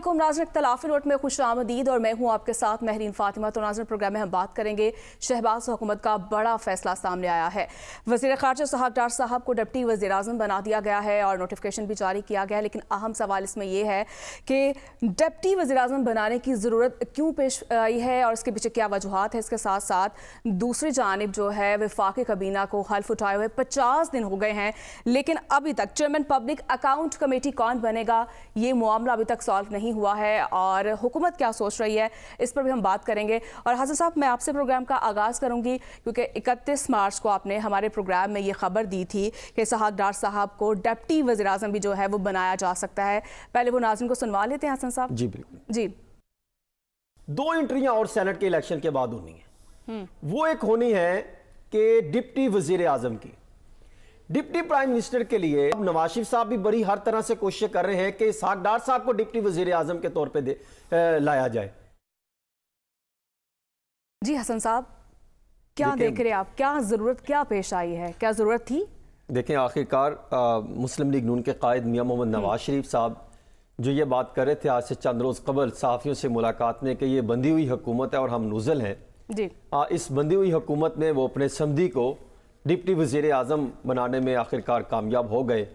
अस्सलामुअलैकुम नाज़रीन, इख्तिलाफी नोट में खुश आमदीद और मैं हूँ आपके साथ महरीन फातिमा। तो नाज़रीन, प्रोग्राम में हम बात करेंगे शहबाज हुकूमत का बड़ा फैसला सामने आया है। वज़ीर ख़ारजा इसहाक़ डार साहब को डिप्टी वज़ीर आज़म बना दिया गया है और नोटिफिकेशन भी जारी किया गया है। लेकिन अहम सवाल इसमें यह है कि डिप्टी वज़ीर आज़म बनाने की ज़रूरत क्यों पेश आई है और इसके पीछे क्या वजूहात है। इसके साथ साथ दूसरी जानिब जो है वफाकी काबीना को हल्फ उठाए हुए 50 दिन हो गए हैं, लेकिन अभी तक चेयरमैन पब्लिक अकाउंट कमेटी कौन बनेगा ये मामला अभी तक सॉल्व नहीं हुआ है और हुकूमत क्या सोच रही है इस पर भी हम बात करेंगे। और हसन साहब, मैं आपसे प्रोग्राम का आगाज़ करूंगी क्योंकि 31 मार्च को आपने हमारे प्रोग्राम में ये खबर दी थी कि इसहाक़ डार साहब को डिप्टी वज़ीर आज़म भी जो है वो बनाया जा सकता है। पहले वो नाज़रीन को सुनवा लेते हैं हसन साहब। जी बिल्कुल जी। 2 एंट्रियां और सेनेट के इलेक्शन के बाद होनी है। वो एक होनी है कि डिप्टी वजीर आजम की, डिप्टी प्राइम मिनिस्टर के लिए अब नवाज शरीफ साहब भी बड़ी हर तरह से कोशिश कर रहे हैं कि इसहाक़ डार साहब को डिप्टी वजीर आजम के तौर पे लाया जाए। जी हसन साहब, क्या देख रहे हैं आप, क्या ज़रूरत क्या पेश आई है, क्या ज़रूरत थी? देखें, आखिरकार मुस्लिम लीग नून के कायद मियां मोहम्मद नवाज शरीफ साहब जो ये बात कर रहे थे आज से चंद रोज़ कबल सहाफ़ियों से मुलाकात में कि ये बंधी हुई हुकूमत है और हम नुज़ल हैं जी। इस बंधी हुई हुकूमत में वो अपने समधी को डिप्टी वज़ीर आज़म बनाने में आखिरकार कामयाब हो गए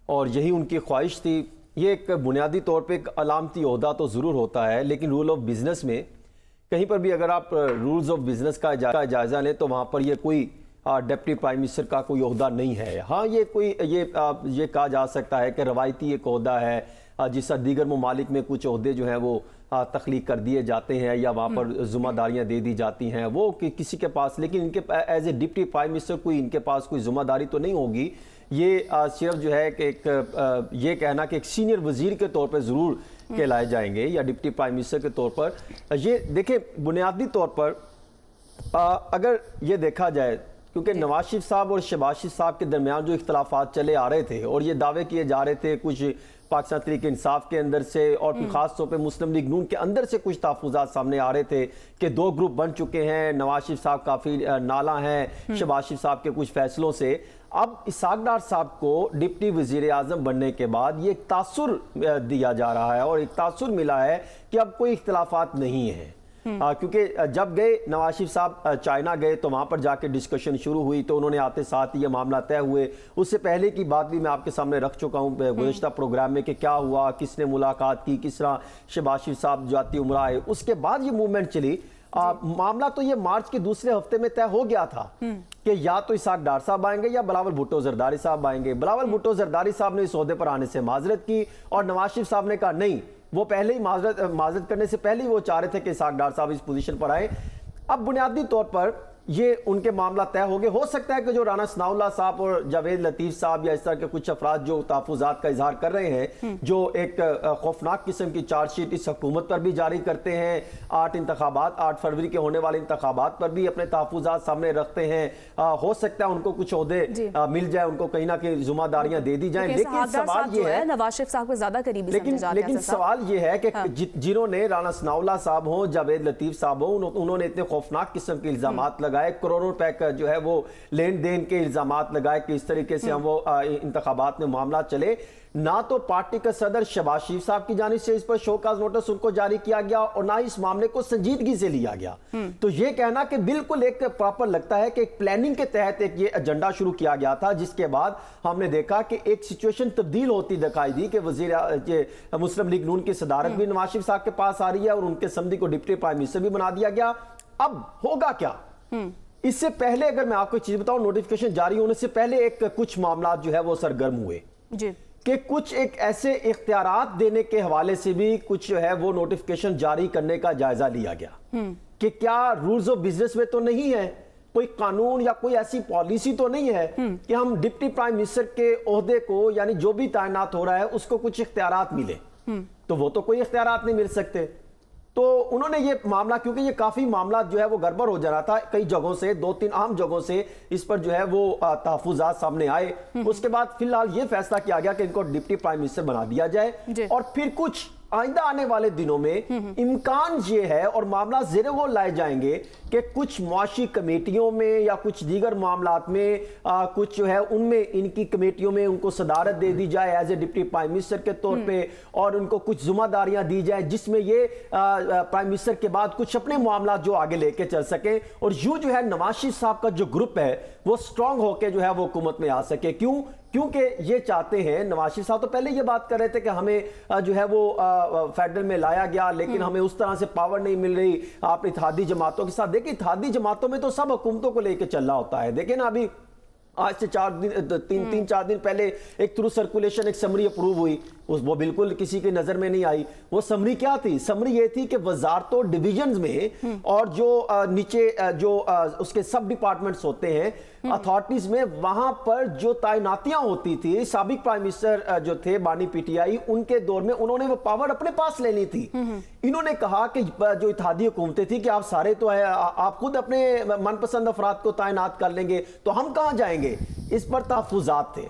और यही उनकी ख्वाहिश थी। ये एक बुनियादी तौर पे एक अलामती ओहदा तो ज़रूर होता है, लेकिन रूल ऑफ बिज़नेस में कहीं पर भी अगर आप रूल्स ऑफ बिज़नेस का जायज़ा लें तो वहाँ पर ये कोई डिप्टी प्राइम मिनिस्टर का कोई ओहदा नहीं है। हाँ, ये कोई ये कहा जा सकता है कि रवायती एक ओहदा है जिस दीगर ममालिक में कुछ ओहदे जो हैं वो तख्लीक कर दिए जाते हैं या वहाँ पर ज़िम्मेदारियाँ दे दी जाती हैं वो किसी के पास, लेकिन इनके as a deputy prime minister कोई इनके पास कोई ज़िम्मेदारी तो नहीं होगी। ये सिर्फ जो है कि एक ये कहना कि एक सीनियर वज़ीर के तौर पर ज़रूर कहलाए जाएंगे या डिप्टी प्राइम मिनिस्टर के तौर पर। ये देखें, बुनियादी तौर पर अगर ये देखा जाए, क्योंकि नवाज शरीफ साहब और शहबाज शरीफ साहब के दरमियान जो इख्तलाफात चले आ रहे थे और ये दावे किए जा रहे थे कुछ पाकिस्तान तहरीक इंसाफ के अंदर से और फिर खास तौर पे मुस्लिम लीग नून के अंदर से कुछ तहफ़्फ़ुज़ात सामने आ रहे थे कि 2 ग्रुप बन चुके हैं, नवाज शरीफ साहब काफ़ी नाला हैं शहबाज शरीफ साहब के कुछ फैसलों से। अब इसहाक़ डार साहब को डिप्टी वज़ीर आज़म बनने के बाद ये एक तासुर दिया जा रहा है और एक तासुर मिला है कि अब कोई इख्तलाफात नहीं है। क्योंकि जब गए नवाज शरीफ साहब चाइना गए तो वहाँ पर जाके डिस्कशन शुरू हुई तो उन्होंने आते साथ ये मामला तय हुए। उससे पहले की बात भी मैं आपके सामने रख चुका हूँ गुज़श्ता प्रोग्राम में कि क्या हुआ, किसने मुलाकात की, किस तरह शहबाज शरीफ साहब जाती उम्र आए, उसके बाद ये मूवमेंट चली। मामला तो ये मार्च के दूसरे हफ्ते में तय हो गया था कि या तो इसहाक़ डार साहब आएंगे या बिलावल भुट्टो जरदारी साहब आएंगे। बिलावल भुट्टो जरदारी साहब ने इस ओहदे पर आने से माजरत की और नवाज शरीफ साहब ने कहा नहीं, वो पहले ही माजरत करने से पहले ही वो चाह रहे थे कि इसहाक़ डार साहब इस पोजीशन पर आए। अब बुनियादी तौर पर ये उनके मामला तय हो गए। हो सकता है कि जो राना सनाउल्लाह साहब और जावेद लतीफ़ साहब या इस तरह के कुछ अफराद जो तहफ़्फ़ुज़ात का इजहार कर रहे हैं, जो एक खौफनाक किस्म की चार्जशीट इस हुकूमत पर भी जारी करते हैं, 8 फरवरी के होने वाले इंतखाबात पर भी अपने तहफ़्फ़ुज़ात सामने रखते हैं। हो सकता है उनको कुछ ओहदे मिल जाए, उनको कहीं ना कहीं जिम्मेदारियां दे दी जाएं। लेकिन सवाल ये है नवाज शरीफ साहब को ज़्यादा करीबी लेकिन सवाल ये है कि जिन्होंने राना सनाउल्लाह साहब हो, जावेद लतीफ़ साहब हो, उन्होंने इतने खौफनाक किस्म के इल्ज़ामात लगाए, करोड़ों रुपए का जो है वो लेन देन के इल्जामात लगाए कि इस तरीके से हम वो इंतखाबात में मामला चले। ना तो पार्टी का सदर शहबाज शरीफ साहब की जानिब से इस पर शोकाज नोटिस उनको जारी किया गया और ना इस मामले को संजीदगी से लिया गया। तो ये कहना कि बिल्कुल एक प्रॉपर लगता है कि एक प्लानिंग के तहत एक ये एजेंडा शुरू किया गया था, जिसके बाद हमने देखा कि एक सिचुएशन तब्दील होती दिखाई दी कि वजीर मुस्लिम लीग नून की सदारत भी नवाज शरीफ साहब के पास आ रही है और उनके समधी को डिप्टी प्राइम मिनिस्टर भी बना दिया गया। अब होगा क्या? इससे पहले अगर मैं आपको एक चीज बताऊं, नोटिफिकेशन जारी होने से पहले एक कुछ मामला जो है वो सरगर्म हुए जी, कि कुछ एक ऐसे इख्तियारात देने के हवाले से भी कुछ जो है वो नोटिफिकेशन जारी करने का जायजा लिया गया कि क्या रूल्स ऑफ बिजनेस में तो नहीं है, कोई कानून या कोई ऐसी पॉलिसी तो नहीं है कि हम डिप्टी प्राइम मिनिस्टर के ओहदे को यानी जो भी तैनात हो रहा है उसको कुछ इख्तियारात मिले। तो वो तो कोई इख्तियारात नहीं मिल सकते। तो उन्होंने ये मामला, क्योंकि ये काफी मामला जो है वो गड़बड़ हो जा रहा था, कई जगहों से 2-3 अहम जगहों से इस पर जो है वो तहफ़्फ़ुज़ात सामने आए। उसके बाद फिलहाल ये फैसला किया गया कि इनको डिप्टी प्राइम मिनिस्टर बना दिया जाए और फिर कुछ آئندہ آنے والے دنوں میں امکان یہ ہے اور معاملات زیر غور لائے جائیں گے کہ کچھ معاشی کمیٹیوں میں یا کچھ دیگر معاملات میں کچھ جو ہے ان میں ان کی کمیٹیوں میں ان کو صدارت دے دی جائے as a deputy prime minister کے طور پہ، اور ان کو کچھ ذمہ داریاں دی جائے جس میں یہ پرائم منسٹر کے بعد کچھ اپنے معاملات جو آگے لے کے چل سکیں، اور یوں جو ہے نواز شریف صاحب کا جو گروپ ہے وہ سٹرونگ ہو کے جو ہے وہ حکومت میں آ سکے۔ کیونکہ یہ چاہتے ہیں، نواز شریف صاحب تو پہلے یہ بات کر رہے تھے کہ ہمیں جو ہے وہ فیڈرل میں لایا گیا لیکن ہمیں اس طرح سے پاور نہیں مل رہی آپ اتحادی جماعتوں کے ساتھ۔ دیکھیں اتحادی جماعتوں میں تو سب حکومتوں کو لے کے چلنا ہوتا ہے۔ دیکھیں نا ابھی آج سے 3-4 دن پہلے ایک تھرو سرکولیشن ایک سمری اپروو ہوئی، وہ بالکل کسی کی نظر میں نہیں آئی۔ وہ سمری کیا تھی؟ سمری یہ تھی کہ وزارتوں ڈویژنز میں اور جو نیچے جو اس کے سب ڈپارٹمنٹس ہوتے ہیں اتھارٹیز میں، وہاں پر جو تعیناتیاں ہوتی تھی، سابق پرائم منسٹر جو تھے بانی پی ٹی آئی، ان کے دور میں انہوں نے وہ پاور اپنے پاس لینی تھی۔ انہوں نے کہا کہ جو اتحادی حکومتیں تھی کہ آپ سارے تو ہے، آپ خود اپنے من پسند افراد کو تعینات کر لیں گے تو ہم کہاں جائیں گے؟ اس پر تحفظات تھے۔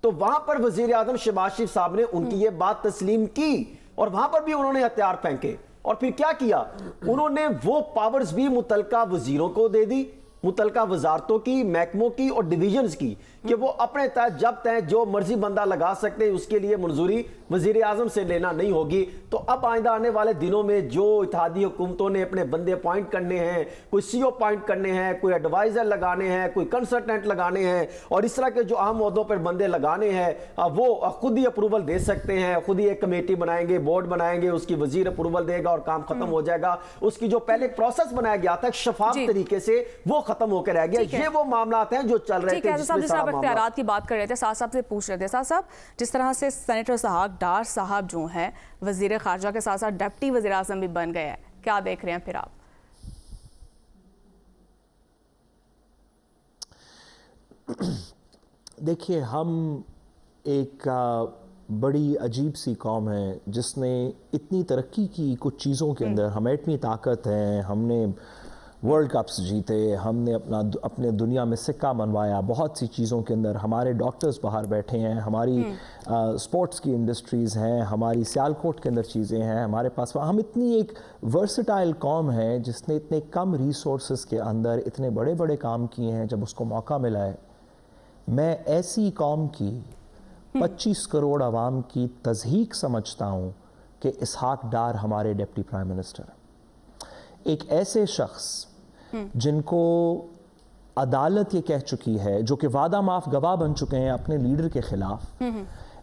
تو وہاں پر وزیر اعظم شہباز شریف صاحب نے ان کی یہ بات تسلیم کی اور وہاں پر بھی انہوں نے ہتھیار پھینکے، اور پھر کیا کیا؟ انہوں نے وہ پاورز بھی متعلقہ وزیروں کو دے دی، متعلقہ وزارتوں کی، محکموں کی اور ڈویژنز کی، کہ وہ اپنے تحت جب تک جو مرضی بندہ لگا سکتے ہیں، اس کے لیے منظوری وزیر اعظم سے لینا نہیں ہوگی۔ تو اب آئندہ آنے والے دنوں میں جو اتحادی حکومتوں نے اپنے بندے اپوائنٹ کرنے ہیں، کوئی سی او اپوائنٹ کرنے ہیں، کوئی ایڈوائزر لگانے ہیں، کوئی کنسلٹنٹ لگانے ہیں، اور اس طرح کے جو اہم عہدوں پر بندے لگانے ہیں، وہ خود ہی اپروول دے سکتے ہیں، خود ہی ایک کمیٹی بنائیں گے، بورڈ بنائیں گے، اس کی وزیر اپروول دے گا اور کام ختم ہو جائے گا۔ اس کی جو پہلے پروسیس بنایا گیا تھا شفاف طریقے سے، وہ ختم ہو کے رہ گیا۔ یہ وہ معاملات ہیں جو چل رہے تھے، جس میں اختیارات کی بات کر رہے تھے، ساتھ صاحب سے پوچھ رہے تھے، ساتھ صاحب جس طرح سے سینیٹر اسحاق ڈار صاحب جو ہیں وزیر خارجہ کے ساتھ ساتھ ڈپٹی وزیر اعظم بھی بن گئے ہیں، کیا دیکھ رہے ہیں پھر آپ؟ دیکھیے، ہم ایک بڑی عجیب سی قوم ہے جس نے اتنی ترقی کی کچھ چیزوں کے اندر۔ ہم ایٹمی طاقت ہیں، ہم نے ورلڈ کپس جیتے، ہم نے اپنے دنیا میں سکہ منوایا بہت سی چیزوں کے اندر، ہمارے ڈاکٹرز باہر بیٹھے ہیں، ہماری سپورٹس کی انڈسٹریز ہیں، ہماری سیالکوٹ کے اندر چیزیں ہیں، ہمارے پاس ہم اتنی ایک ورسٹائل قوم ہے جس نے اتنے کم ریسورسز کے اندر اتنے بڑے بڑے کام کیے ہیں جب اس کو موقع ملا ہے۔ میں ایسی قوم کی 25 کروڑ عوام کی تضحیق سمجھتا ہوں کہ اسحاق ڈار ہمارے ڈپٹی پرائم منسٹر، ایک ایسے شخص جن کو عدالت یہ کہہ چکی ہے، جو کہ وعدہ معاف گواہ بن چکے ہیں اپنے لیڈر کے خلاف،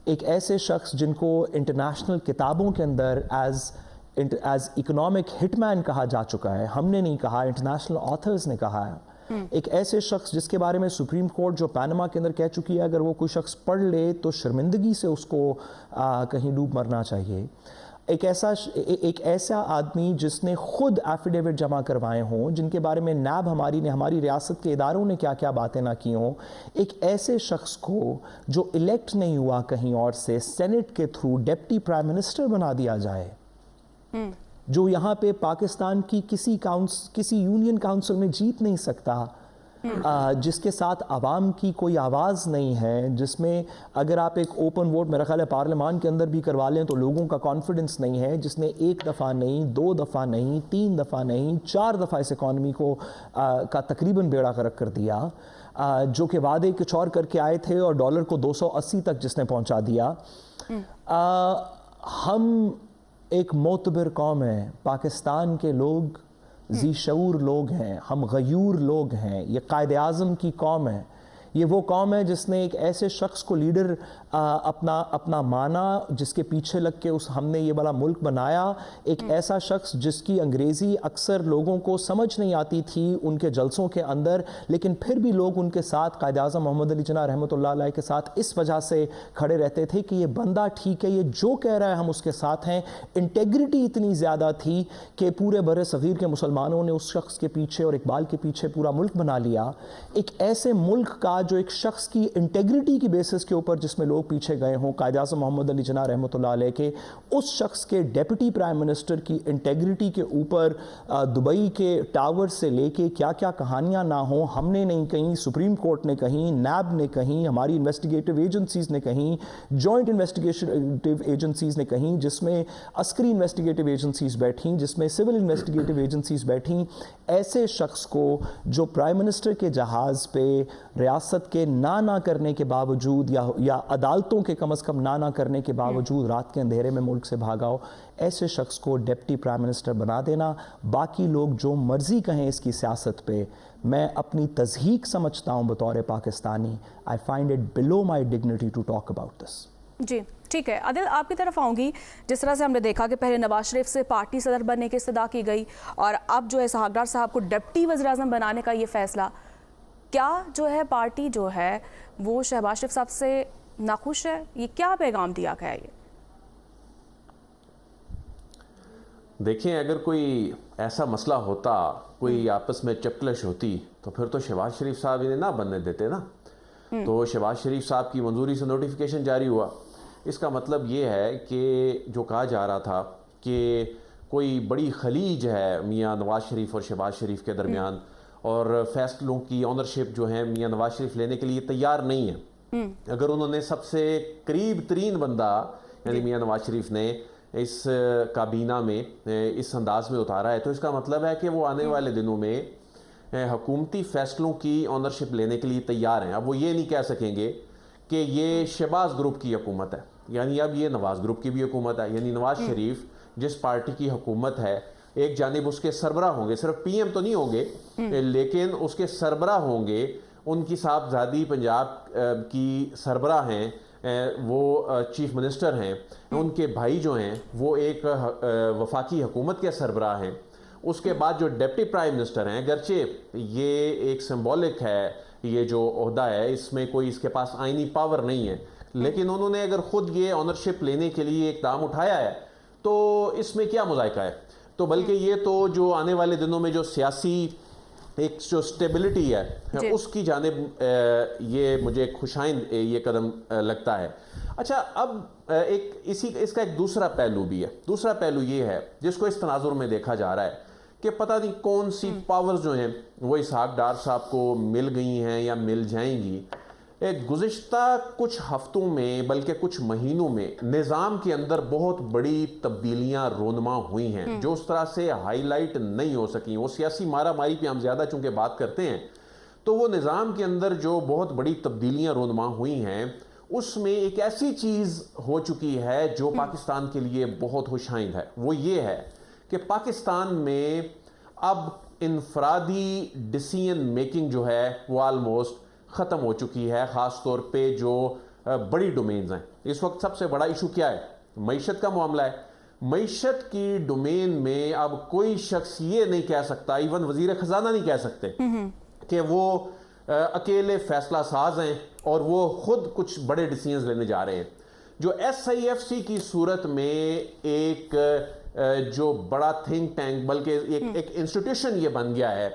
ایک ایسے شخص جن کو انٹرنیشنل کتابوں کے اندر ایز اکنامک ہٹ مین کہا جا چکا ہے، ہم نے نہیں کہا، انٹرنیشنل آتھرز نے کہا ہے، ایک ایسے شخص جس کے بارے میں سپریم کورٹ جو پاناما کے اندر کہہ چکی ہے اگر وہ کوئی شخص پڑھ لے تو شرمندگی سے اس کو کہیں ڈوب مرنا چاہیے، ایک ایسا آدمی جس نے خود ایفیڈیوٹ جمع کروائے ہوں، جن کے بارے میں نیب ہماری ریاست کے اداروں نے کیا کیا باتیں نہ کی ہوں، ایک ایسے شخص کو جو الیکٹ نہیں ہوا کہیں اور سے، سینٹ کے تھرو ڈپٹی پرائم منسٹر بنا دیا جائے، جو یہاں پہ پاکستان کی کسی یونین کاؤنسل میں جیت نہیں سکتا، جس کے ساتھ عوام کی کوئی آواز نہیں ہے، جس میں اگر آپ ایک اوپن ووٹ میرا خیال ہے پارلیمان کے اندر بھی کروا لیں تو لوگوں کا کانفیڈنس نہیں ہے، جس نے 1 دفعہ نہیں، 2 دفعہ نہیں، 3 دفعہ نہیں، 4 دفعہ اس اکانومی کو کا تقریباً بیڑا غرق کر دیا، جو کہ وعدے کچھ اور کر کے آئے تھے اور ڈالر کو 280 تک جس نے پہنچا دیا۔ ہم ایک معتبر قوم ہیں، پاکستان کے لوگ ذی شعور لوگ ہیں، ہم غیور لوگ ہیں، یہ قائد اعظم کی قوم ہے، یہ وہ قوم ہے جس نے ایک ایسے شخص کو لیڈر اپنا مانا، جس کے پیچھے لگ کے ہم نے یہ بڑا ملک بنایا، ایک ایسا شخص جس کی انگریزی اکثر لوگوں کو سمجھ نہیں آتی تھی ان کے جلسوں کے اندر، لیکن پھر بھی لوگ ان کے ساتھ قائد اعظم محمد علی جناح رحمۃ اللہ علیہ کے ساتھ اس وجہ سے کھڑے رہتے تھے کہ یہ بندہ ٹھیک ہے، یہ جو کہہ رہا ہے ہم اس کے ساتھ ہیں۔ انٹیگریٹی اتنی زیادہ تھی کہ پورے بر صغیر کے مسلمانوں نے اس شخص کے پیچھے اور اقبال کے پیچھے پورا ملک بنا لیا۔ ایک ایسے ملک کا بعد جو ایک شخص کی انٹیگریٹی کی بیسس کے اوپر جس میں لوگ پیچھے گئے ہوں، قائد اعظم محمد علی جناح رحمۃ اللہ علیہ کے اس شخص کے ڈیپٹی پرائم منسٹر کی انٹیگریٹی کے اوپر دبئی کے ٹاور سے لے کے کیا کیا کہانیاں نہ ہوں، ہم نے نہیں کہیں، سپریم کورٹ نے کہیں، نیب نے کہیں، ہماری انویسٹیگیٹو ایجنسیز نے کہیں، جوائنٹ انویسٹیگیٹو ایجنسیز نے کہیں، جس میں عسکری انویسٹیگیٹو ایجنسیز بیٹھیں، جس میں سول انویسٹیگیٹو ایجنسیز بیٹھیں، ایسے شخص کو جو پرائم منسٹر کے جہاز پہ ریاست کے نہ کرنے کے باوجود یا عدالتوں کے کم از کم نہ کرنے کے باوجود رات کے اندھیرے میں ملک سے بھاگا ہو، ایسے شخص کو ڈپٹی پرائم منسٹر بنا دینا، باقی لوگ جو مرضی کہیں اس کی سیاست پہ، میں اپنی تضحیق سمجھتا ہوں بطور Pakistani. I find it below my dignity to talk about this. جی ٹھیک ہے. عادل آپ کی طرف آؤں گی. جس طرح سے ہم نے دیکھا کہ پہلے نواز شریف سے پارٹی صدر بننے کی استدعا کی گئی اور اب جو ہے اسحاق ڈار صاحب کو ڈپٹی وزیر اعظم بنانے کا یہ فیصلہ، کیا جو ہے پارٹی جو ہے وہ شہباز شریف صاحب سے ناخوش ہے؟ یہ کیا پیغام دیا گیا ہے؟ یہ دیکھیں، اگر کوئی ایسا مسئلہ ہوتا، کوئی آپس میں چپکلش ہوتی، تو پھر تو شہباز شریف صاحب انہیں نہ بننے دیتے نا. تو شہباز شریف صاحب کی منظوری سے نوٹیفیکیشن جاری ہوا. اس کا مطلب یہ ہے کہ جو کہا جا رہا تھا کہ کوئی بڑی خلیج ہے میاں نواز شریف اور شہباز شریف کے درمیان، اور فیصلوں کی اونرشپ جو ہے میاں نواز شریف لینے کے لیے تیار نہیں ہے. اگر انہوں نے سب سے قریب ترین بندہ یعنی میاں نواز شریف نے اس کابینہ میں اس انداز میں اتارا ہے، تو اس کا مطلب ہے کہ وہ آنے والے دنوں میں حکومتی فیصلوں کی اونرشپ لینے کے لیے تیار ہیں. اب وہ یہ نہیں کہہ سکیں گے کہ یہ شہباز گروپ کی حکومت ہے، یعنی اب یہ نواز گروپ کی بھی حکومت ہے. یعنی نواز شریف جس پارٹی کی حکومت ہے، ایک جانب اس کے سربراہ ہوں گے، صرف پی ایم تو نہیں ہوں گے لیکن اس کے سربراہ ہوں گے. ان کی صاحبزادی پنجاب کی سربراہ ہیں، وہ چیف منسٹر ہیں. ان کے بھائی جو ہیں وہ ایک وفاقی حکومت کے سربراہ ہیں. اس کے بعد جو ڈپٹی پرائم منسٹر ہیں، اگرچہ یہ ایک سمبولک ہے، یہ جو عہدہ ہے اس میں کوئی اس کے پاس آئینی پاور نہیں ہے، لیکن انہوں نے اگر خود یہ اونرشپ لینے کے لیے اقدام اٹھایا ہے تو اس میں کیا مذائقہ ہے. تو بلکہ یہ تو جو آنے والے دنوں میں جو سیاسی ایک جو سٹیبلٹی ہے اس کی جانب یہ مجھے خوشائند یہ قدم لگتا ہے. اچھا، اب اس کا ایک دوسرا پہلو بھی ہے. دوسرا پہلو یہ ہے جس کو اس تناظر میں دیکھا جا رہا ہے کہ پتہ نہیں کون سی پاورز جو ہیں وہ اسحاق ڈار صاحب کو مل گئی ہیں یا مل جائیں گی. گزشتہ کچھ ہفتوں میں بلکہ کچھ مہینوں میں نظام کے اندر بہت بڑی تبدیلیاں رونما ہوئی ہیں جو اس طرح سے ہائی لائٹ نہیں ہو سکیں. وہ سیاسی مارا ماری پہ ہم زیادہ چونکہ بات کرتے ہیں، تو وہ نظام کے اندر جو بہت بڑی تبدیلیاں رونما ہوئی ہیں اس میں ایک ایسی چیز ہو چکی ہے جو پاکستان کے لیے بہت خوشائند ہے. وہ یہ ہے کہ پاکستان میں اب انفرادی ڈیسیژن میکنگ جو ہے وہ آلموسٹ ختم ہو چکی ہے، خاص طور پہ جو بڑی ڈومینز ہیں. اس وقت سب سے بڑا ایشو کیا ہے؟ معیشت کا معاملہ ہے. معیشت کی ڈومین میں اب کوئی شخص یہ نہیں کہہ سکتا، ایون وزیر خزانہ نہیں کہہ سکتے کہ وہ اکیلے فیصلہ ساز ہیں اور وہ خود کچھ بڑے ڈیسیژنز لینے جا رہے ہیں. جو ایس آئی ایف سی کی صورت میں ایک جو بڑا تھنک ٹینک بلکہ ایک انسٹیٹیوشن یہ بن گیا ہے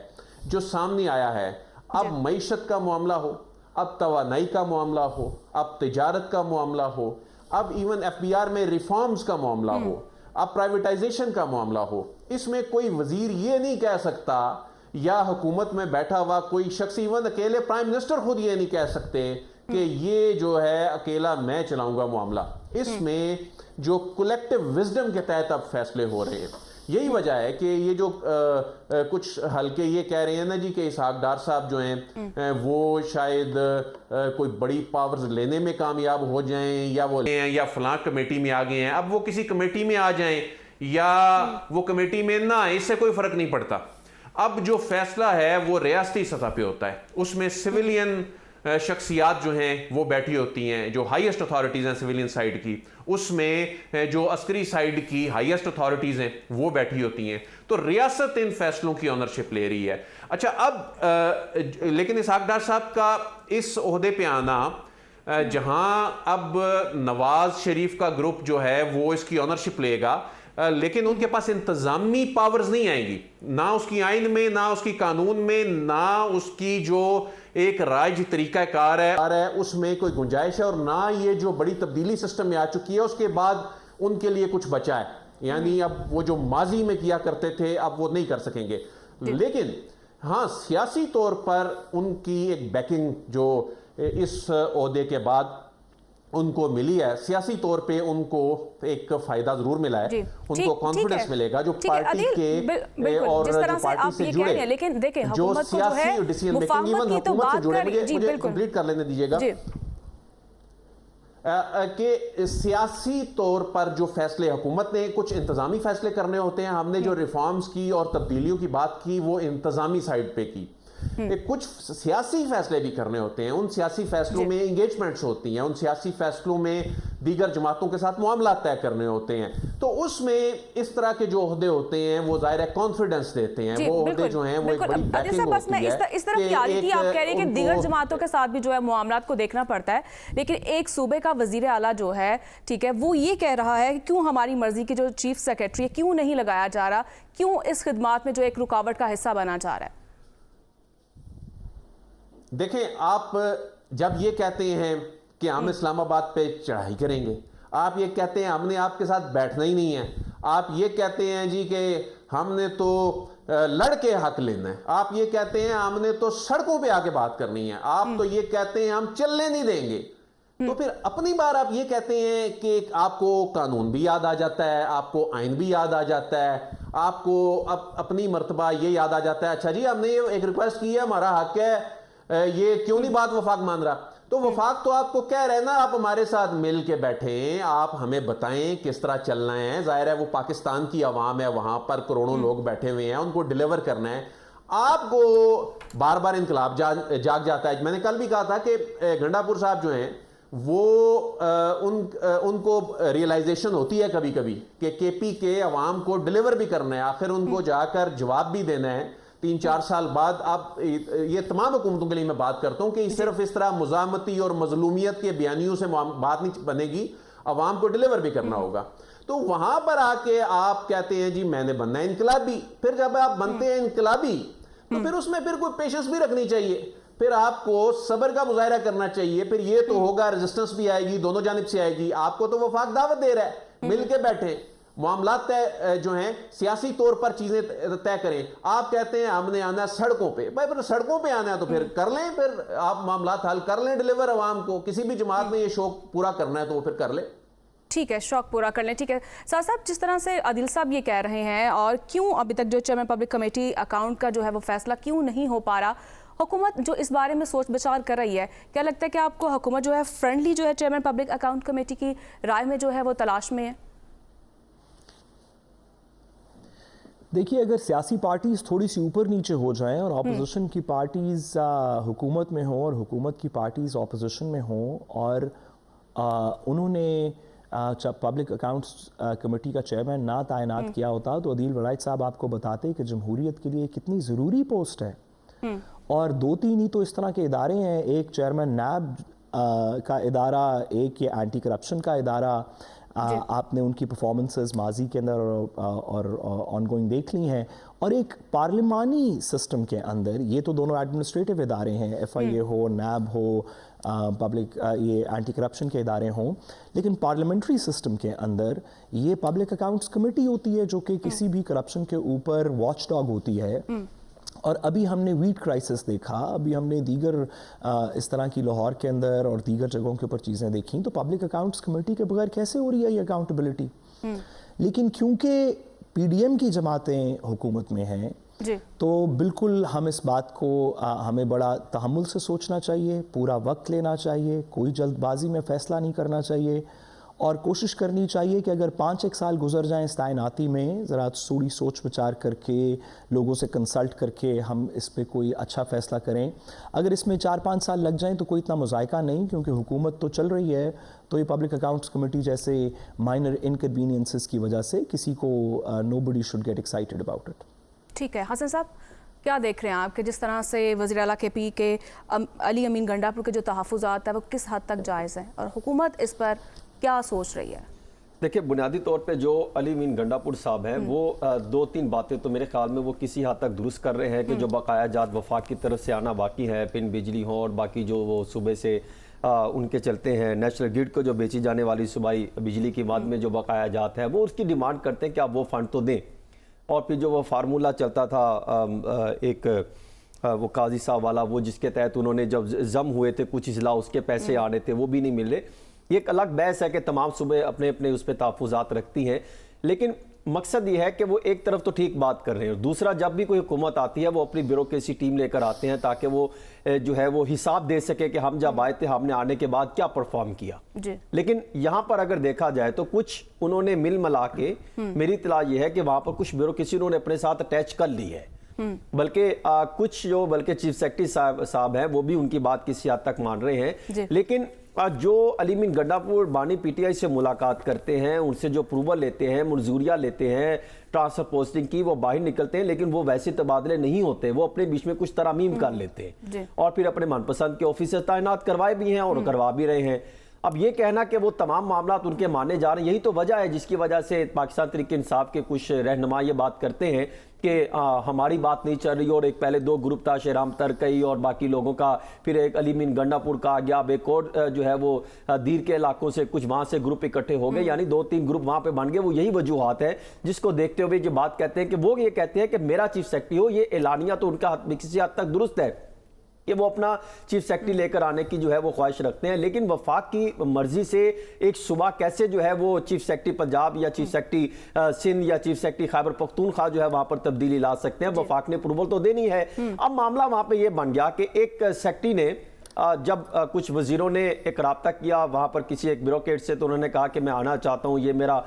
جو سامنے آیا ہے. اب معیشت کا معاملہ ہو، اب توانائی کا معاملہ ہو، اب تجارت کا معاملہ ہو، اب ایون ایف بی آر میں ریفارمز کا معاملہ ہو، اب پرائیویٹائزیشن کا معاملہ ہو، اس میں کوئی وزیر یہ نہیں کہہ سکتا یا حکومت میں بیٹھا ہوا کوئی شخص، ایون اکیلے پرائم منسٹر خود یہ نہیں کہہ سکتے کہ یہ جو ہے اکیلا میں چلاؤں گا معاملہ. اس میں جو کولیکٹیو وزڈم کے تحت اب فیصلے ہو رہے ہیں. یہی وجہ ہے کہ یہ جو کچھ حلقے یہ کہہ رہے ہیں نا جی کہ اسحاق ڈار صاحب جو ہیں وہ شاید کوئی بڑی پاورز لینے میں کامیاب ہو جائیں یا فلاں کمیٹی میں آ گئے ہیں، اب وہ کسی کمیٹی میں آ جائیں یا وہ کمیٹی میں نہ آئیں، اس سے کوئی فرق نہیں پڑتا. اب جو فیصلہ ہے وہ ریاستی سطح پہ ہوتا ہے، اس میں سویلین شخصیات جو ہیں وہ بیٹھی ہوتی ہیں، جو ہائیسٹ اتھارٹیز ہیں سویلین سائیڈ کی، اس میں جو عسکری سائیڈ کی ہائیسٹ اتھارٹیز ہیں وہ بیٹھی ہوتی ہیں. تو ریاست ان فیصلوں کی اونرشپ لے رہی ہے. اچھا، اب لیکن اسحاق ڈار صاحب کا اس عہدے پہ آنا، جہاں اب نواز شریف کا گروپ جو ہے وہ اس کی اونرشپ لے گا، लेकिन उनके पास इंतजामी पावर्स नहीं आएंगी, ना उसकी आइन में, ना उसकी कानून में, ना उसकी जो एक राज तरीकाकार है उसमें कोई गुंजाइश है, और ना ये जो बड़ी तब्दीली सिस्टम में आ चुकी है उसके बाद उनके लिए कुछ बचा है। यानी अब वो जो माजी में किया करते थे अब वो नहीं कर सकेंगे। लेकिन हाँ, सियासी तौर पर उनकी एक बैकिंग जो इस ओहदे के बाद उनको मिली है, सियासी तौर पे उनको एक फायदा जरूर मिला है, उनको कॉन्फिडेंस मिलेगा जो पार्टी के और जो पार्टी से जुड़े, लेकिन देखें जो सियासी डिसीजन मेकिंग इवन हुकूमत से जुड़े, मुझे कंप्लीट कर लेने दीजिएगा कि सियासी तौर पर जो फैसले हुकूमत ने कुछ इंतजामी फैसले करने होते हैं, हमने जो रिफॉर्म्स की और तब्दीलियों की बात की वो इंतजामी साइड पे की, कुछ सियासी फैसले भी करने होते हैं, उन सियासी फैसलों में इंगेजमेंट्स होती हैं, उन सियासी फैसलों में दीगर जमातों के साथ मामला तय करने होते हैं, तो उसमें इस तरह के जो ओहदे होते हैं वो ज़ाहिर है कॉन्फिडेंस देते हैं, वो ओहदे जो हैं वो एक बड़ी बैकिंग होती है। इस तरफ की आदत आप कह रहे हैं कि दीगर जमातों के साथ भी जो है मामलात को देखना पड़ता है, लेकिन एक सूबे का वजीर आला जो है, ठीक है, वो ये कह रहा है कि क्यों हमारी मर्जी की जो चीफ सेक्रेटरी है क्यों नहीं लगाया जा रहा, क्यों इस खिदमात में जो एक रुकावट का हिस्सा बना जा रहा है। देखें, आप जब ये कहते हैं कि हम इस्लामाबाद पे चढ़ाई करेंगे, आप ये कहते हैं हमने आपके साथ बैठना ही नहीं है, आप ये कहते हैं जी कि हमने तो लड़ के हक लेना है, आप ये कहते हैं हमने तो सड़कों पे आके बात करनी है, आप तो ये कहते हैं हम चलने नहीं देंगे, तो फिर अपनी बार आप ये कहते हैं कि आपको कानून भी याद आ जाता है, आपको आइन भी याद आ जाता है, आपको अपनी मर्तबा ये याद आ जाता है, अच्छा जी हमने एक रिक्वेस्ट की है, हमारा हक है, ये क्यों नहीं बात वफाक मान रहा। तो वफाक तो आपको कह रहे हैं ना, आप हमारे साथ मिल के बैठें, आप हमें बताएं किस तरह चलना है। जाहिर है वो पाकिस्तान की आवाम है, वहां पर करोड़ों लोग बैठे हुए हैं, उनको डिलीवर करना है। आपको बार बार इनकलाब जाग जाता है। मैंने कल भी कहा था कि गंडापुर साहब जो हैं वो उनको रियलाइजेशन होती है कभी कभी कि केपी के अवाम को डिलीवर भी करना है, आखिर उनको जाकर जवाब भी देना है 3-4 साल बाद। आप ये तमाम हुकूमतों के लिए मैं बात करता हूं कि सिर्फ इस तरह मुजामती और मजलूमियत के बयानियों से बात नहीं बनेगी, अवाम को डिलीवर भी करना होगा। तो वहां पर आके आप कहते हैं जी मैंने बनना है इनकलाबी, फिर जब आप बनते हैं इनकलाबी तो फिर उसमें फिर कोई पेशेंस भी रखनी चाहिए, फिर आपको सब्र का मुजाहिरा करना चाहिए, फिर ये तो होगा रेजिस्टेंस भी आएगी, दोनों जानिब से आएगी। आपको तो वफाक दावत दे रहा है, मिल के बैठे मामलात तय जो हैं सियासी तौर पर चीजें तय करें। आप कहते हैं हमने आना है सड़कों पे, भाई फिर सड़कों पे आना है तो फिर कर लें, फिर आप मामलात हल कर लें, डिलीवर अवाम को। किसी भी जमात में ये शौक पूरा करना है तो वो फिर कर ले, ठीक है, शौक पूरा कर लें। ठीक है साहब, जिस तरह से आदिल साहब ये कह रहे हैं, और क्यों अभी तक जो चेयरमैन पब्लिक कमेटी अकाउंट का जो है वो फैसला क्यों नहीं हो पा रहा, हुकूमत जो इस बारे में सोच विचार कर रही है, क्या लगता है कि आपको हुकूमत जो है फ्रेंडली जो है चेयरमैन पब्लिक अकाउंट कमेटी की राय में जो है वो तलाश में है? देखिए, अगर सियासी पार्टीज़ थोड़ी सी ऊपर नीचे हो जाएं और ऑपोजिशन की पार्टीज़ हुकूमत में हों और हुकूमत की पार्टीज़ ऑपोजिशन में हों, और उन्होंने जब पब्लिक अकाउंट्स कमेटी का चेयरमैन ना तैनात किया होता तो अदील वलायत साहब आपको बताते कि जमहूरियत के लिए कितनी ज़रूरी पोस्ट है। और 2-3 ही तो इस तरह के इदारे हैं, एक चेयरमैन नैब का इदारा, एक ये एंटी करप्शन का इदारा। आपने उनकी परफॉर्मेंसेस माजी के अंदर और ऑनगोइंग देख ली हैं, और एक पार्लिमानी सिस्टम के अंदर ये तो दोनों एडमिनिस्ट्रेटिव इदारे हैं, FIA हो, नैब हो, पब्लिक ये एंटी करप्शन के इदारे हों, लेकिन पार्लियामेंट्री सिस्टम के अंदर ये पब्लिक अकाउंट्स कमेटी होती है जो कि किसी भी करप्शन के ऊपर वॉच डॉग होती है। और अभी हमने वीट क्राइसिस देखा, अभी हमने दीगर इस तरह की लाहौर के अंदर और दीगर जगहों के ऊपर चीज़ें देखी, तो पब्लिक अकाउंट्स कमेटी के बगैर कैसे हो रही है ये अकाउंटेबिलिटी। लेकिन क्योंकि PDM की जमातें हुकूमत में हैं तो बिल्कुल हम इस बात को हमें बड़ा तहम्मुल से सोचना चाहिए, पूरा वक्त लेना चाहिए, कोई जल्दबाजी में फ़ैसला नहीं करना चाहिए, और कोशिश करनी चाहिए कि अगर 5-1 साल गुजर जाएं इस तैनाती में, ज़रा थोड़ी सोच विचार करके, लोगों से कंसल्ट करके हम इस पे कोई अच्छा फ़ैसला करें। अगर इसमें 4-5 साल लग जाएं तो कोई इतना मुज़ायका नहीं, क्योंकि हुकूमत तो चल रही है, तो ये पब्लिक अकाउंट्स कमेटी जैसे माइनर इनकन्वीनियंसेस की वजह से किसी को nobody should get excited about it. ठीक है हसन साहब, क्या देख रहे हैं आप कि जिस तरह से वज़ीर आला KP के अली अमीन गंडापुर के जो तहफ़्फ़ुज़ात है वो किस हद तक जायज़ हैं, और हुकूमत इस पर क्या सोच रही है? देखिए, बुनियादी तौर पे जो अली अमीन गंडापुर साहब हैं वो दो तीन बातें तो मेरे ख्याल में वो किसी हद तक दुरुस्त कर रहे हैं कि जो बकाया जात वफाक की तरफ से आना बाकी है, पिन बिजली हो और बाकी जो वो सुबह से उनके चलते हैं, नेशनल ग्रिड को जो बेची जाने वाली सूबाई बिजली की बाद में जो बकाया जात है वो उसकी डिमांड करते हैं कि आप वो फंड तो दें। और फिर जो वो फार्मूला चलता था एक वो काजी साहब वाला, वो जिसके तहत उन्होंने जब जम हुए थे कुछ अजला उसके पैसे आ रहे थे वो भी नहीं मिल रहे। ये एक अलग बहस है कि तमाम सुबह अपने अपने उस पर तहफ़्फ़ुज़ात रखती हैं, लेकिन मकसद ये है कि वो एक तरफ तो ठीक बात कर रहे हैं, दूसरा जब भी कोई हुकूमत आती है वो अपनी ब्यूरोक्रेसी टीम लेकर आते हैं ताकि वो जो है वो हिसाब दे सके कि हम जब आए थे हमने आने के बाद क्या परफॉर्म किया जी। लेकिन यहाँ पर अगर देखा जाए तो कुछ उन्होंने मिल मिला के, मेरी इत्तला ये है कि वहाँ पर कुछ ब्यूरोक्रेसी उन्होंने अपने साथ अटैच कर ली है, बल्कि कुछ जो बल्कि चीफ सेक्रेटरी साहब हैं वो भी उनकी बात किसी हद तक मान रहे हैं। लेकिन जो अली अमीन गंडापुर बानी पीटीआई से मुलाकात करते हैं, उनसे जो अप्रूवल लेते हैं, मंजूरियां लेते हैं ट्रांसफर पोस्टिंग की, वो बाहर निकलते हैं, लेकिन वो वैसे तबादले नहीं होते, वो अपने बीच में कुछ तरामीम कर लेते हैं और फिर अपने मनपसंद के ऑफिसर तैनात करवाए भी हैं और करवा भी रहे हैं। अब ये कहना कि वो तमाम मामला उनके माने जा रहे हैं, यही तो वजह है जिसकी वजह से पाकिस्तान तहरीक इंसाफ के कुछ रहनुमा ये बात करते हैं कि हमारी बात नहीं चल रही, और एक पहले दो ग्रुप था शेराम तरकई और बाकी लोगों का, फिर एक अली अमीन गंडापुर का आ गया, अब एक और जो है वो दीर के इलाकों से कुछ वहाँ से ग्रुप इकट्ठे हो गए, यानी 2-3 ग्रुप वहाँ पे बन गए। वो यही वजूहात है जिसको देखते हुए जो बात कहते हैं कि वो ये कहते हैं कि मेरा चीफ सेक्रेटरी हो, ये एलानिया तो उनका किसी हद तक दुरुस्त है कि वो अपना चीफ सेक्रेटरी लेकर आने की जो है वो ख्वाहिश रखते हैं, लेकिन वफाक की मर्जी से एक सुबह कैसे जो है वो चीफ सेक्रेटरी पंजाब या चीफ सेक्रेटरी सिंध या चीफ सेक्रेटरी खैबर पख्तूनख्वा जो है वहां पर तब्दीली ला सकते हैं। वफाक ने अप्रूवल तो देनी है। अब मामला वहां पे ये बन गया कि एक सेक्रेटरी ने जब कुछ वजीरों ने एक राब्ता किया वहाँ पर किसी एक ब्यूरोक्रेट से, तो उन्होंने कहा कि मैं आना चाहता हूँ, ये मेरा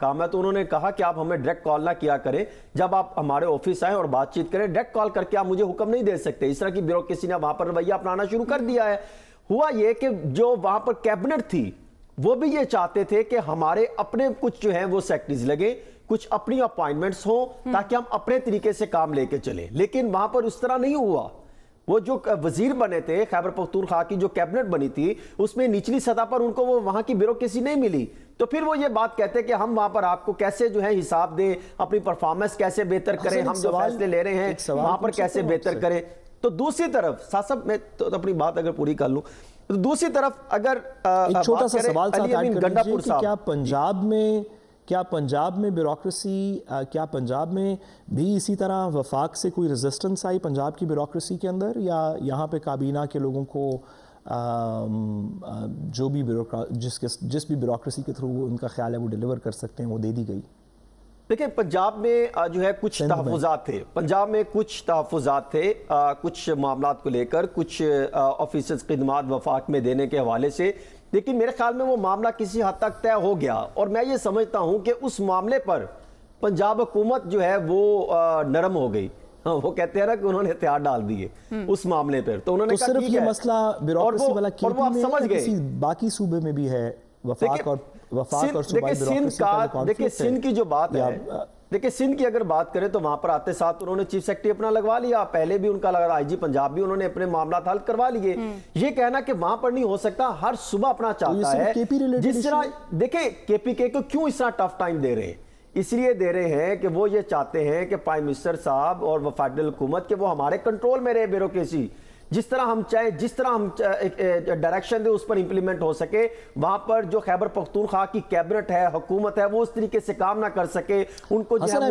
काम है, तो उन्होंने कहा कि आप हमें डायरेक्ट कॉल ना किया करें, जब आप हमारे ऑफिस आए और बातचीत करें, डायरेक्ट कॉल करके आप मुझे हुक्म नहीं दे सकते। इस तरह की ब्यूरोक्रेसी ने वहाँ पर रवैया अपनाना शुरू कर दिया है। हुआ ये कि जो वहाँ पर कैबिनेट थी वो भी ये चाहते थे कि हमारे अपने कुछ जो है वो सेक्रेटरीज लगे, कुछ अपनी अपॉइंटमेंट्स हों ताकि हम अपने तरीके से काम लेके चले, लेकिन वहाँ पर उस तरह नहीं हुआ। वो जो वजीर बने थे खैबर पख्तूनख्वा की जो कैबिनेट बनी थी उसमें निचली सतह पर उनको वो वहां की ब्यूरोक्रेसी नहीं मिली, तो फिर वो ये बात कहते हैं कि हम वहां पर आपको कैसे जो है हिसाब दें, अपनी परफॉर्मेंस कैसे बेहतर करें, हम जो फैसले ले रहे हैं वहां पर कैसे बेहतर करें। तो दूसरी तरफ साहब मैं तो अपनी बात अगर पूरी कर लूं, तो दूसरी तरफ अगर एक छोटा सा सवाल अली अमीन गंडापुर साहब, क्या पंजाब में ब्यूरोक्रेसी, क्या पंजाब में भी इसी तरह वफाक से कोई रेजिस्टेंस आई पंजाब की ब्यूरोक्रेसी के अंदर, या यहाँ पे काबीना के लोगों को जो भी जिस भी ब्यूरोक्रेसी के थ्रू उनका ख्याल है वो डिलीवर कर सकते हैं वो दे दी गई? देखिए, पंजाब में जो है कुछ तहफ़्फ़ुज़ात थे, पंजाब में कुछ तहफ़्फ़ुज़ात थे कुछ मामलात को लेकर, कुछ ऑफिसर्स खिदमात वफाक में देने के हवाले से, लेकिन मेरे ख्याल में वो मामला किसी हद तक तय हो गया और मैं ये समझता हूं कि उस मामले पर पंजाब हुकूमत जो है वो नरम हो गई। हाँ, वो कहते हैं ना कि उन्होंने हथियार डाल दिए उस मामले पर, तो उन्होंने कहा सिर्फ ये मसला ब्यूरोक्रेसी वाला और वो आप समझ गए बाकी सूबे में भी है, वफाक और सूबाई ब्यूरोक्रेसी का। देखिए सिंध की जो बात है, देखिए सिंध की अगर बात करें तो वहां पर आते साथ उन्होंने चीफ सेक्रेटरी अपना लगवा लिया, पहले भी उनका लगा, आईजी पंजाब भी उन्होंने अपने मामला हल करवा लिए। ये कहना कि वहां पर नहीं हो सकता, हर सुबह अपना चाहता है, जिस तरह देखिए केपीके को क्यों इतना टफ टाइम दे रहे हैं, इसलिए दे रहे हैं कि वो ये चाहते हैं कि प्राइम मिनिस्टर साहब और वफाकी हुकूमत के वो हमारे कंट्रोल में रहे ब्यूरोक्रेसी, जिस तरह हम चाहे, जिस तरह हम डायरेक्शन दे उस पर इंप्लीमेंट हो सके। वहां पर जो खैबर पख्तूनख्वा की कैबिनेट है, हुकूमत है, वो उस तरीके से काम ना कर सके, उनको प्राइम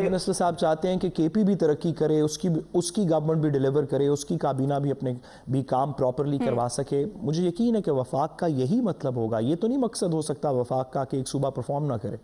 मिनिस्टर साहब चाहते हैं कि केपी भी तरक्की करे, उसकी गवर्नमेंट भी डिलीवर करे, उसकी काबीना भी अपने भी काम प्रॉपरली करवा सके। मुझे यकीन है कि वफाक का यही मतलब होगा, ये तो नहीं मकसद हो सकता वफाक का कि एक सूबा परफॉर्म ना करे।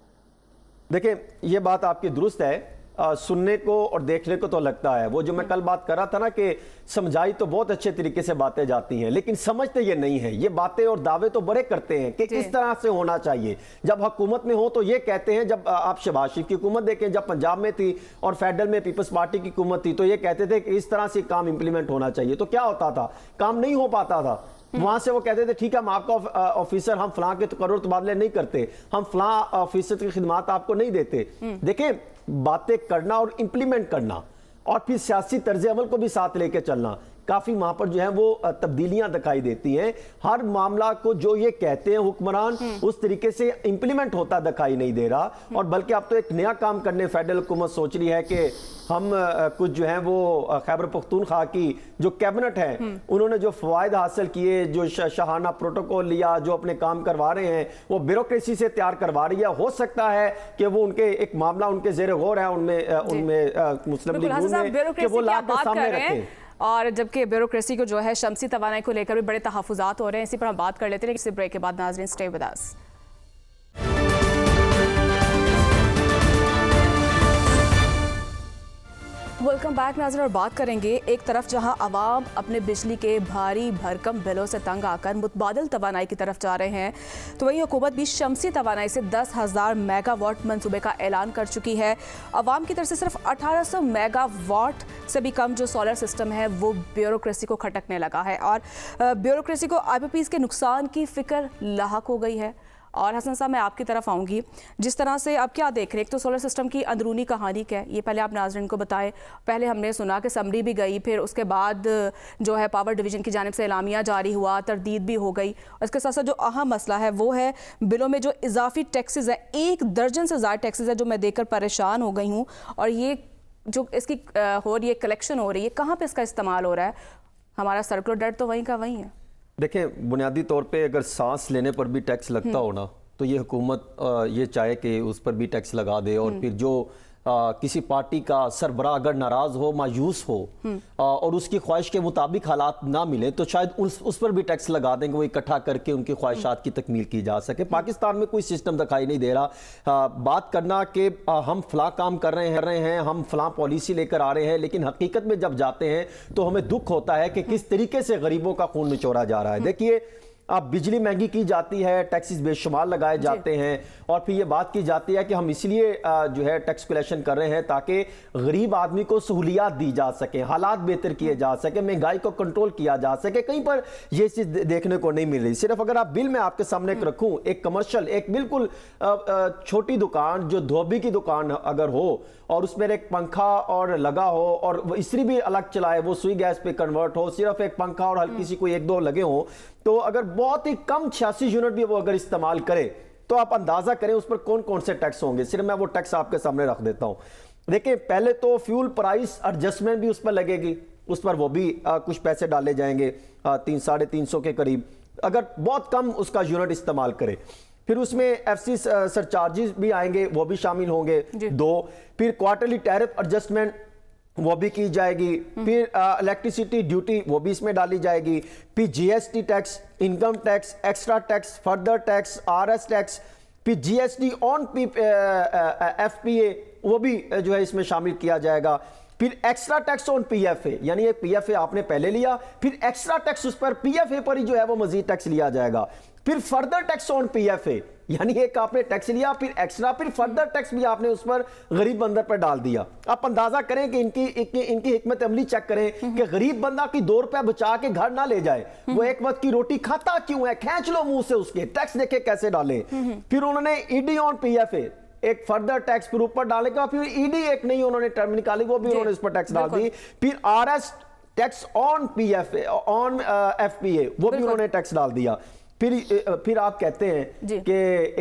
देखिए ये बात आपकी दुरुस्त है, सुनने को और देखने को तो लगता है, वो जो मैं कल बात कर रहा था ना कि समझाई तो बहुत अच्छे तरीके से बातें जाती हैं, लेकिन समझते ये नहीं है। ये बातें और दावे तो बड़े करते हैं कि इस तरह से होना चाहिए, जब हुकूमत में हो तो ये कहते हैं, जब आप शहबाज शरीफ की हुकूमत देखें, जब पंजाब में थी और फेडरल में पीपल्स पार्टी की हुकूमत थी, तो ये कहते थे कि इस तरह से काम इंप्लीमेंट होना चाहिए। तो क्या होता था, काम नहीं हो पाता था। वहां से वो कहते थे ठीक है हम आपका ऑफिसर, हम फलां के करोड़ तबादले नहीं करते, हम फलां ऑफिसर की खिदमात आपको नहीं देते। देखिए बातें करना और इंप्लीमेंट करना और फिर सियासी तर्ज अमल को भी साथ लेके चलना, काफ़ी वहाँ पर जो है वो तब्दीलियाँ दिखाई देती हैं। हर मामला को जो ये कहते हैं हुक्मरान उस तरीके से इम्प्लीमेंट होता दिखाई नहीं दे रहा, और बल्कि अब तो एक नया काम करने फेडरल हुकूमत सोच रही है कि हम कुछ जो है वो खैबर पख्तूनख्वा की जो कैबिनेट है उन्होंने जो फ़वाइद हासिल किए, जो शाहाना प्रोटोकॉल लिया, जो अपने काम करवा रहे हैं वो ब्यूरोक्रेसी से तैयार करवा रही है। हो सकता है कि वो उनके एक मामला उनके ज़ेर गौर है उनमें मुस्लिम लीग में कि वो ला के सामने रखें। और जबकि ब्यूरोक्रेसी को जो है शमसी तवानाई को लेकर भी बड़े तहफ़्फ़ुज़ात हो रहे हैं, इसी पर हम बात कर लेते हैं इसी ब्रेक के बाद। नाज़रीन stay with us. Welcome back नाज़रीन, और बात करेंगे एक तरफ जहां अवाम अपने बिजली के भारी भरकम बिलों से तंग आकर मुतबादिल तवानाई की तरफ जा रहे हैं, तो वहीं हुकूमत भी शमसी तवानाई से 10,000 मेगावाट मंसूबे का ऐलान कर चुकी है। अवाम की तरफ से सिर्फ 1800 मेगावाट से भी कम जो सोलर सिस्टम है वो ब्यूरोक्रेसी को खटकने लगा है, और ब्यूरोक्रेसी को IPPs के नुकसान की फ़िक्र लाहक हो गई है। और हसन साहब, मैं आपकी तरफ आऊँगी। जिस तरह से आप क्या देख रहे हैं, एक तो सोलर सिस्टम की अंदरूनी कहानी क्या है, ये पहले आप नाज़रीन को बताएं। पहले हमने सुना कि समरी भी गई, फिर उसके बाद जो है पावर डिवीज़न की जानिब से एलामिया जारी हुआ, तरदीद भी हो गई। उसके साथ साथ जो अहम मसला है वो है बिलों में जो इजाफी टैक्सेस है, 1 दर्जन से ज़्यादा टैक्सेस है, जो मैं देखकर परेशान हो गई हूँ। और ये जो इसकी हो रही है कलेक्शन हो रही है, कहाँ पर इसका इस्तेमाल हो रहा है? हमारा सर्कुलर डेट तो वहीं का वहीं है। देखें, बुनियादी तौर पे अगर सांस लेने पर भी टैक्स लगता हो ना, तो ये हुकूमत ये चाहे कि उस पर भी टैक्स लगा दे, और फिर जो किसी पार्टी का सरबराह अगर नाराज़ हो, मायूस हो और उसकी ख्वाहिश के मुताबिक हालात ना मिले, तो शायद उस पर भी टैक्स लगा देंगे, वो इकट्ठा करके उनकी ख्वाहिशात की तकमील की जा सके। पाकिस्तान में कोई सिस्टम दिखाई नहीं दे रहा। बात करना कि हम फलां काम कर रहे हैं, हम फलां पॉलिसी लेकर आ रहे हैं, लेकिन हकीकत में जब जाते हैं तो हमें दुख होता है कि किस तरीके से गरीबों का खून निचोड़ा जा रहा है। देखिए, अब बिजली महंगी की जाती है, टैक्सेस बेशुमार लगाए जाते हैं, और फिर ये बात की जाती है कि हम इसलिए जो है टैक्स कलेक्शन कर रहे हैं ताकि गरीब आदमी को सहूलियात दी जा सके, हालात बेहतर किए जा सके, महंगाई को कंट्रोल किया जा सके। कहीं पर ये चीज़ देखने को नहीं मिल रही। सिर्फ अगर आप बिल में आपके सामने रखूँ, एक कमर्शियल, एक बिल्कुल छोटी दुकान जो धोबी की दुकान अगर हो, और उसमें एक पंखा और लगा हो, और इस्त्री भी अलग चलाए, वो सुई गैस पे कन्वर्ट हो, सिर्फ एक पंखा और हल्की सी कोई 1-2 लगे हों, तो अगर बहुत ही कम 86 यूनिट भी वो अगर इस्तेमाल करे, तो आप अंदाजा करें उस पर कौन कौन से टैक्स होंगे। सिर्फ मैं वो टैक्स आपके सामने रख देता हूं। देखिए, पहले तो फ्यूल प्राइस एडजस्टमेंट भी उस पर लगेगी, उस पर वो भी कुछ पैसे डाले जाएंगे, 300-350 के करीब, अगर बहुत कम उसका यूनिट इस्तेमाल करे। फिर उसमें FC सरचार्जेस भी आएंगे, वो भी शामिल होंगे 2। फिर क्वार्टरली टैरिफ एडजस्टमेंट वो भी की जाएगी। फिर इलेक्ट्रिसिटी ड्यूटी वो भी इसमें डाली जाएगी। फिर GST tax, income tax, extra tax, further tax, RS tax, फिर GST ऑन FPA वो भी जो है इसमें शामिल किया जाएगा। फिर एक्स्ट्रा टैक्स ऑन PFA, यानी एक PFA आपने पहले लिया, फिर एक्स्ट्रा टैक्स उस पर PFA पर ही जो है वो मजीद टैक्स लिया जाएगा। फिर फर्दर टैक्स ऑन PFA, यानी एक आपने टैक्स लिया, फिर एक्स्ट्रा, फिर फर्दर टैक्स भी आपने उस पर गरीब बंदर पर डाल दिया। आप अंदाजा करें कि इनकी हिकमत अमली चेक करें कि गरीब बंदा की 2 रुपया बचा के घर ना ले जाए, वो एक वक्त की रोटी खाता क्यों है, खींच लो मुंह से उसके, टैक्स देखे कैसे डाले। फिर उन्होंने ED ऑन PFA, एक फर्दर टैक्स फिर ऊपर डालने का, फिर ED एक नहीं उन्होंने टर्म निकाली, वो भी उन्होंने इस पर टैक्स डाल दी। फिर RS tax on PFA on FPA वो भी उन्होंने टैक्स डाल दिया। फिर आप कहते हैं कि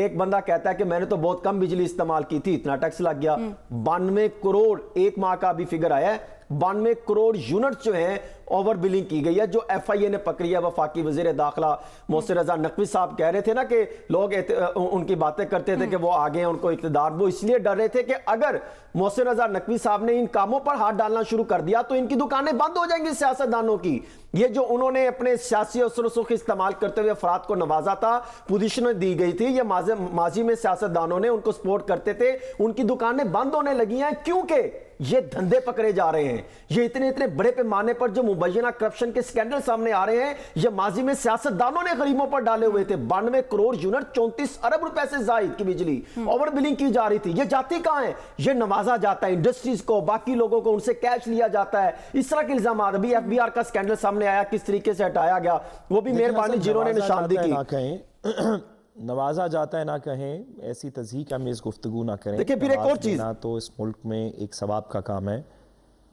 एक बंदा कहता है कि मैंने तो बहुत कम बिजली इस्तेमाल की थी, इतना टैक्स लग गया। 92 करोड़ एक माह का अभी फिगर आया है, 92 करोड़ यूनिट जो हैं ओवर बिलिंग की गई है, जो FIA ने पकड़ी है। वफाकी वजीर दाखिला मोहसिन रजा नकवी साहब कह रहे थे ना कि लोग उनकी बातें करते थे कि वो आगे हैं, उनको इक़्तिदार, वो इसलिए डर रहे थे कि अगर मोहसिन रजा नकवी साहब ने इन कामों पर हाथ डालना शुरू कर दिया तो इनकी दुकानें बंद हो जाएंगी सियासतदानों की। ये जो उन्होंने अपने सियासी असर-ओ-रसूख इस्तेमाल करते हुए अफराद को नवाजा था, पोजीशन दी गई थी, ये माजी में सियासतदानों ने उनको सपोर्ट करते थे, उनकी दुकानें बंद होने लगी हैं क्योंकि ये धंधे पकड़े जा रहे हैं। ये इतने बड़े पैमाने पर जो मुबैना करप्शन के स्कैंडल सामने आ रहे हैं, ये माजी में सियासतदानों ने गरीबों पर डाले हुए थे। 92 करोड़ यूनिट, 34 अरब रुपए से जायद की बिजली ओवर बिलिंग की जा रही थी। ये जाती कहां है? ये नवाजा जाता है इंडस्ट्रीज को, बाकी लोगों को, उनसे कैश लिया जाता है। इस तरह के इल्जाम, अभी FBR का स्कैंडल सामने आया, किस तरीके से हटाया गया, वो भी मेहरबानी जिन्होंने निशानदेही की। नवाजा जाता है ना कहें, ऐसी तज़हीक अमेज़ गुफ्तगू ना करें। देखिए, फिर एक और चीज़, तो इस मुल्क में एक सवाब का काम है,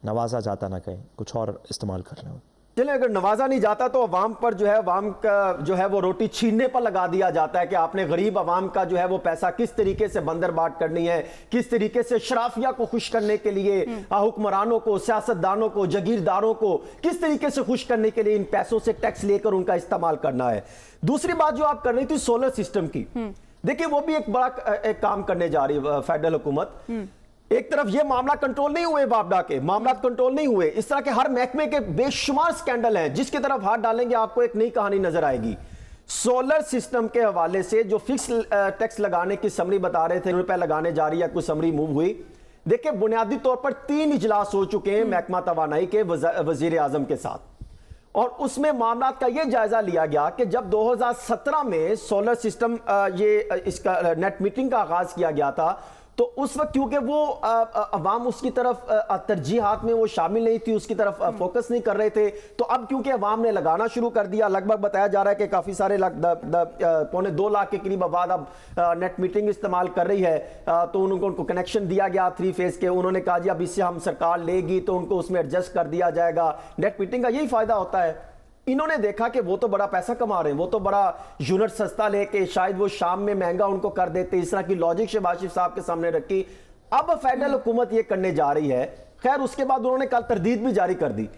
नवाजा जाता ना कहें, कुछ और इस्तेमाल कर लें। चलिए, अगर नवाजा नहीं जाता तो अवाम पर जो है, अवाम का जो है वो रोटी छीनने पर लगा दिया जाता है कि आपने गरीब अवाम का जो है वो पैसा किस तरीके से बंदरबाट करनी है, किस तरीके से शराफिया को खुश करने के लिए, हुक्मरानों को, सियासतदानों को, जगीरदारों को किस तरीके से खुश करने के लिए इन पैसों से टैक्स लेकर उनका इस्तेमाल करना है। दूसरी बात जो आप कर रही थी सोलर सिस्टम की, देखिए वो भी एक बड़ा एक काम करने जा रही है फेडरल हुकूमत। एक तरफ ये मामला कंट्रोल नहीं हुए, बाबडा के मामला कंट्रोल नहीं हुए, इस तरह के हर महकमे के बेशुमार स्कैंडल हैं, जिसकी तरफ हाथ डालेंगे आपको एक नई कहानी नजर आएगी। सोलर सिस्टम के हवाले से जो फिक्स टैक्स लगाने की समरी बता रहे थे, रुपए लगाने जा रही है, कुछ समरी मूव हुई। देखिए बुनियादी तौर पर 3 इजलास हो चुके हैं महकमा तवानाई के वजीर आजम के साथ, और उसमें मामला का यह जायजा लिया गया कि जब 2017 में सोलर सिस्टम ये इसका नेट मीटिंग का आगाज किया गया था, तो उस वक्त क्योंकि वो अवाम उसकी तरफ तरजीहात में वो शामिल नहीं थी, उसकी तरफ फोकस नहीं कर रहे थे, तो अब क्योंकि अवाम ने लगाना शुरू कर दिया, लगभग बताया जा रहा है कि काफी सारे 2.25 लाख के करीब आबाद अब नेट मीटिंग इस्तेमाल कर रही है, तो उनको कनेक्शन दिया गया 3 फेज के। उन्होंने कहा जी अब इससे हम सरकार लेगी तो उनको उसमें एडजस्ट कर दिया जाएगा। नेट मीटिंग का यही फायदा होता है। इन्होंने देखा कि वो तो बड़ा पैसा कमा रहे हैं, वो तो बड़ा यूनिट सस्ता लेके शायद वो शाम में महंगा उनको कर देते, इस तरह की लॉजिक शहबाज शरीफ साहब के सामने रखी। अब फेडरल हुकूमत ये करने जा रही है। खैर उसके बाद उन्होंने कल तरदीद भी जारी कर दी।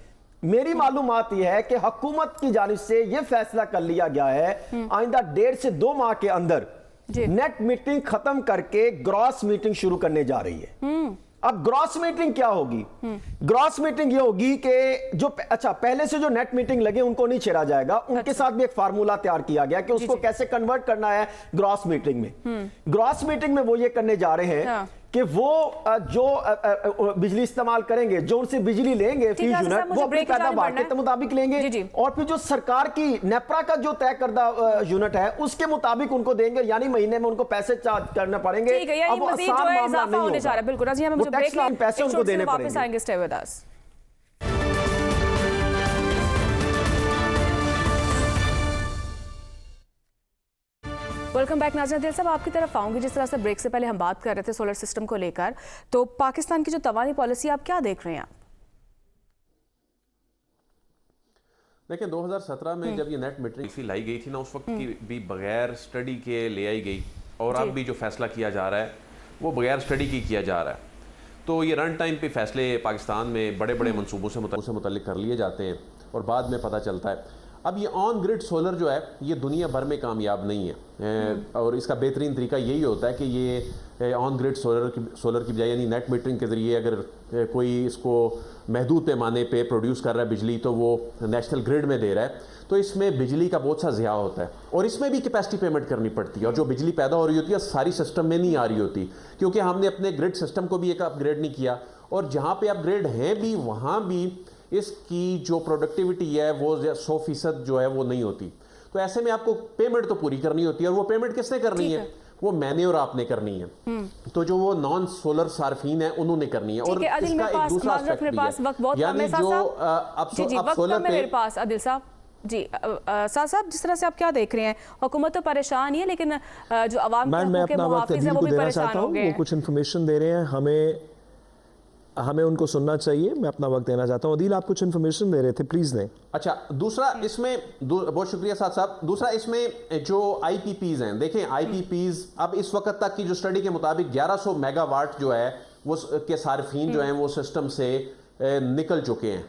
मेरी मालूमात यह है कि हुकूमत की जानिब से यह फैसला कर लिया गया है आइंदा 1.5 से 2 माह के अंदर नेट मीटिंग खत्म करके ग्रॉस मीटिंग शुरू करने जा रही है। अब ग्रॉस मीटिंग क्या होगी? ग्रॉस मीटिंग ये होगी कि जो पहले से जो नेट मीटिंग लगे उनको नहीं छेड़ा जाएगा, उनके साथ भी एक फार्मूला तैयार किया गया कि उसको कैसे कन्वर्ट करना है ग्रॉस मीटिंग में। ग्रॉस मीटिंग में वो ये करने जा रहे हैं कि वो जो बिजली इस्तेमाल करेंगे, जो उनसे बिजली लेंगे फी यूनिट, वो अपनी पैदावार के मुताबिक लेंगे, और फिर जो सरकार की नेपरा का जो तय करदा यूनिट है उसके मुताबिक उनको देंगे, यानी महीने में उनको पैसे चार्ज करने पड़ेंगे। अब वो आसान मामला नहीं होगा, बिल्कुल राजी, हमें पैसे उनको देने वापस आएंगे। Stay with us. Welcome back नाज़रीन। दिल साहब आपकी तरफ आऊंगी। जिस तरह से ब्रेक से पहले हम बात कर रहे थे सोलर सिस्टम को लेकर, तो पाकिस्तान की जो तवानी पॉलिसी आप क्या देख रहे हैं? देखिए 2017 में जब ये नेट मीटरिंग लाई गई थी ना, उस वक्त की भी बगैर स्टडी के ले आई गई, और अब भी जो फैसला किया जा रहा है वो बगैर स्टडी की किया जा रहा है। तो ये रन टाइम पे फैसले पाकिस्तान में बड़े बड़े मंसूबों से मुतल्लिक कर लिए जाते हैं, और बाद में पता चलता है। अब ये ऑन ग्रिड सोलर जो है ये दुनिया भर में कामयाब नहीं है, और इसका बेहतरीन तरीका यही होता है कि ये ऑन ग्रिड सोलर की बजाय यानी नेट मीटरिंग के ज़रिए अगर कोई इसको महदूद पैमाने पे प्रोड्यूस कर रहा है बिजली, तो वो नेशनल ग्रिड में दे रहा है, तो इसमें बिजली का बहुत सा ज़िया होता है, और इसमें भी कैपेसिटी पेमेंट करनी पड़ती है, और जो बिजली पैदा हो रही होती है सारी सिस्टम में नहीं आ रही होती, क्योंकि हमने अपने ग्रिड सिस्टम को भी एक अपग्रेड नहीं किया, और जहाँ पे अपग्रेड हैं भी वहाँ भी इसकी जो प्रोडक्टिविटी है वो 100% जो है वो नहीं होती। तो ऐसे में आपको पेमेंट तो पूरी करनी होती है, और वो पेमेंट किसने करनी है? वो मैंने और आपने करनी है। तो जो वो नॉन सोलर सार्फिन है उन्होंने करनी है। और इसका एक दूसरा एस्पेक्ट भी है, यानी जो अब सोलर पे मेरे पास आदिल साहब जी साहब, जिस तरह से आप क्या देख रहे हैं, हुकूमत तो परेशान ही है, लेकिन जो अवाम के मुहाफिज हैं वो भी परेशान हो गए। वो कुछ इन्फॉर्मेशन दे रहे हैं, हमें उनको सुनना चाहिए। मैं अपना वक्त देना चाहता हूँ। अदील, आप कुछ इन्फॉर्मेशन दे रहे थे, प्लीज दें। अच्छा, दूसरा इसमें बहुत शुक्रिया साहब। दूसरा इसमें जो IPPs हैं, देखें IPPs अब इस वक्त तक की जो स्टडी के मुताबिक 1100 मेगावाट जो है वो के सार्फिन जो हैं वो सिस्टम से निकल चुके हैं।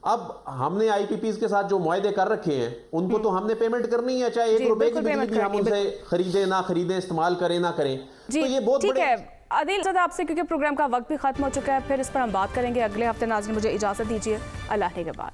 अब हमने IPPs के साथ जो मुआहदे कर रखे हैं उनको तो हमने पेमेंट करनी है, चाहे 1 रुपए की बिजली भी हम उनसे खरीदे ना खरीदे, इस्तेमाल करें ना करें। तो ये बहुत बड़े आदिल साहब आपसे, क्योंकि प्रोग्राम का वक्त भी खत्म हो चुका है, फिर इस पर हम बात करेंगे अगले हफ्ते। नाज़रीन मुझे इजाज़त दीजिए, अल्लाह के बाद।